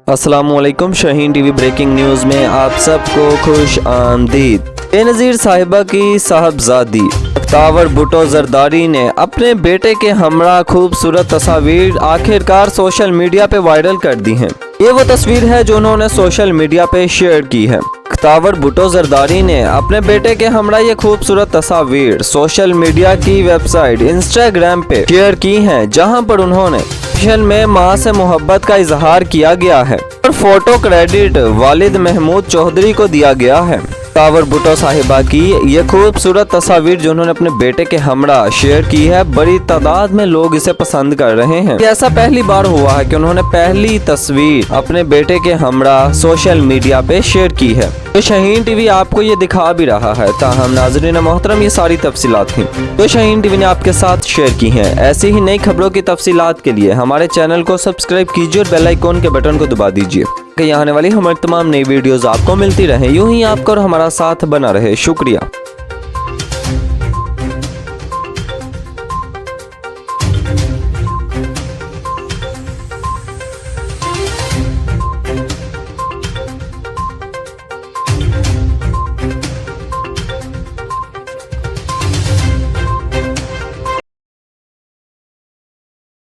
अस्सलामुअलैकुम। Shaheen TV breaking news में आप सबको खुश आमदीद। बेनज़ीर साहिबा की साहबजादी अख्तावर भुट्टो जरदारी ने अपने बेटे के हमरा खूबसूरत तस्वीर आखिरकार सोशल मीडिया पे वायरल कर दी हैं। ये वो तस्वीर है जो उन्होंने सोशल मीडिया पे शेयर की है। अख्तावर भुट्टो जरदारी ने अपने बेटे के हमरा ये खूबसूरत तस्वीर सोशल मीडिया की वेबसाइट इंस्टाग्राम पे शेयर की हैं, जहां पर उन्होंने में माँ से मोहब्बत का इजहार किया गया है और फोटो क्रेडिट वालिद महमूद चौधरी को दिया गया है। अख्तावर भुट्टो साहिबा की ये खूबसूरत तस्वीर जो उन्होंने अपने बेटे के हमरा शेयर की है, बड़ी तादाद में लोग इसे पसंद कर रहे हैं। ऐसा पहली बार हुआ है कि उन्होंने पहली तस्वीर अपने बेटे के हमरा सोशल मीडिया पे शेयर की है। तो शाहीन टीवी आपको ये दिखा भी रहा है। ताहम नाज़रीन मोहतरम, ये सारी तफसीलात थी तो शाहीन टीवी ने आपके साथ शेयर की हैं। ऐसी ही नई खबरों की तफसीलात के लिए हमारे चैनल को सब्सक्राइब कीजिए और बेल आइकॉन के बटन को दबा दीजिए कि यहाँ आने वाली हमारी तमाम नई वीडियोस आपको मिलती रहे। यूं ही आपका और हमारा साथ बना रहे। शुक्रिया।